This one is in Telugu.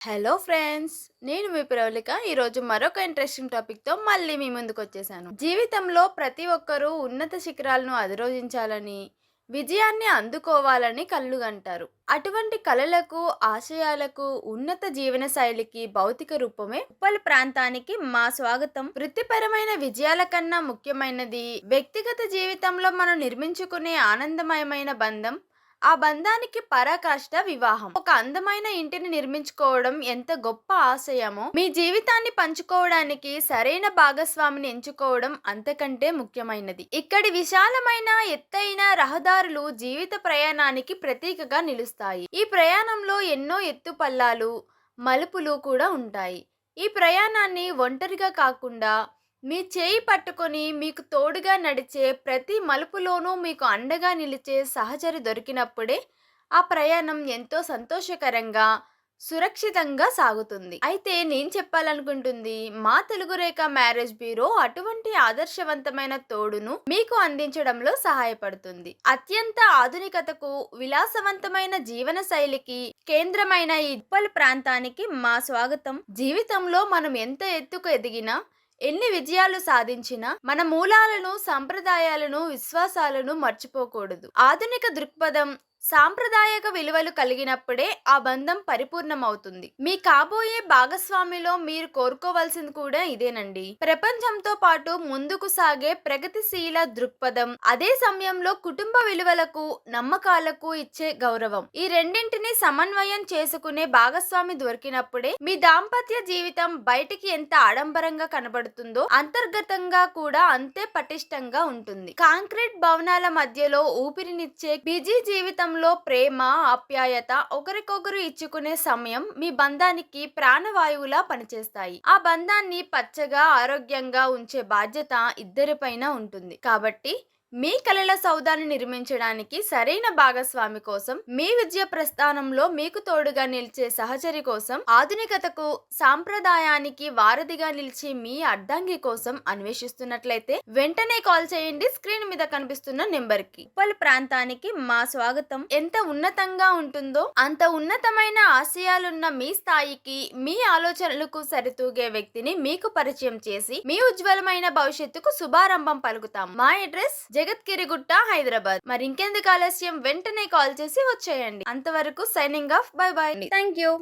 హలో ఫ్రెండ్స్, నేను మీ ప్రవళిక. ఈరోజు మరొక ఇంట్రెస్టింగ్ టాపిక్తో మళ్ళీ మీ ముందుకు వచ్చేసాను. జీవితంలో ప్రతి ఒక్కరూ ఉన్నత శిఖరాలను అధిరోహించాలని, విజయాన్ని అందుకోవాలని కలలుగంటారు. అటువంటి కలలకు, ఆశయాలకు, ఉన్నత జీవన శైలికి భౌతిక రూపమే ఉప్పల్ ప్రాంతానికి మా స్వాగతం. వృత్తిపరమైన విజయాల కన్నా ముఖ్యమైనది వ్యక్తిగత జీవితంలో మనం నిర్మించుకునే ఆనందమయమైన బంధం. ఆ బంధానికి పరాకాష్ట వివాహం. ఒక అందమైన ఇంటిని నిర్మించుకోవడం ఎంత గొప్ప ఆశయమో, మీ జీవితాన్ని పంచుకోవడానికి సరైన భాగస్వామిని ఎంచుకోవడం అంతకంటే ముఖ్యమైనది. ఇక్కడి విశాలమైన ఎత్తైన రహదారులు జీవిత ప్రయాణానికి ప్రతీకగా నిలుస్తాయి. ఈ ప్రయాణంలో ఎన్నో ఎత్తుపల్లాలు, మలుపులు కూడా ఉంటాయి. ఈ ప్రయాణాన్ని ఒంటరిగా కాకుండా మీ చేయి పట్టుకొని మీకు తోడుగా నడిచే ప్రతి మలుపులోనూ మీకు అండగా నిలిచే సహచరి దొరికినప్పుడే ఆ ప్రయాణం ఎంతో సంతోషకరంగా, సురక్షితంగా సాగుతుంది. అయితే నేను చెప్పాలనుకుంటుంది, మా తెలుగు రేఖ మ్యారేజ్ బ్యూరో అటువంటి ఆదర్శవంతమైన తోడును మీకు అందించడంలో సహాయపడుతుంది. అత్యంత ఆధునికతకు, విలాసవంతమైన జీవన శైలికి కేంద్రమైన ఈ ఉప్పల్ ప్రాంతానికి మా స్వాగతం. జీవితంలో మనం ఎంత ఎత్తుకు ఎదిగినా, ఎన్ని విజయాలు సాధించినా మన మూలాలను, సంప్రదాయాలను, విశ్వాసాలను మర్చిపోకూడదు. ఆధునిక దృక్పథం, సాంప్రదాయక విలువలు కలిగినప్పుడే ఆ బంధం పరిపూర్ణమవుతుంది. మీ కాబోయే భాగస్వామిలో మీరు కోరుకోవాల్సింది కూడా ఇదేనండి. ప్రపంచంతో పాటు ముందుకు సాగే ప్రగతిశీల దృక్పథం, అదే సమయంలో కుటుంబ విలువలకు, నమ్మకాలకు ఇచ్చే గౌరవం. ఈ రెండింటిని సమన్వయం చేసుకునే భాగస్వామి దొరికినప్పుడే మీ దాంపత్య జీవితం బయటికి ఎంత ఆడంబరంగా కనబడుతుందో అంతర్గతంగా కూడా అంతే పటిష్టంగా ఉంటుంది. కాంక్రీట్ భవనాల మధ్యలో ఊపిరినిచ్చే బిజీ జీవితంలో ప్రేమ, ఆప్యాయత, ఒకరికొకరు ఇచ్చుకునే సమయం మీ బంధానికి ప్రాణవాయువులా పనిచేస్తాయి. ఆ బంధాన్ని పచ్చగా, ఆరోగ్యంగా ఉంచే బాధ్యత ఇద్దరిపైన ఉంటుంది. కాబట్టి మీ కలల సౌధాన్ని నిర్మించడానికి సరైన భాగస్వామి కోసం, మీ విజయ ప్రస్థానంలో మీకు తోడుగా నిలిచే సహచరి కోసం, ఆధునికతకు, సాంప్రదాయానికి వారధిగా నిలిచి మీ అర్ధాంగి కోసం అన్వేషిస్తున్నట్లయితే వెంటనే కాల్ చేయండి స్క్రీన్ మీద కనిపిస్తున్న నెంబర్ కి. ఉప్పల్ ప్రాంతానికి మా స్వాగతం. ఎంత ఉన్నతంగా ఉంటుందో అంత ఉన్నతమైన ఆశయాలున్న మీ స్థాయికి, మీ ఆలోచనలకు సరితూగే వ్యక్తిని మీకు పరిచయం చేసి మీ ఉజ్వలమైన భవిష్యత్తుకు శుభారంభం పలుకుతాం. మా అడ్రస్ జగత్గిరిగుట్ట, హైదరాబాద్. మరి ఇంకెందుకు ఆలస్యం, వెంటనే కాల్ చేసి వచ్చేయండి. అంతవరకు signing off. By by. Thank you.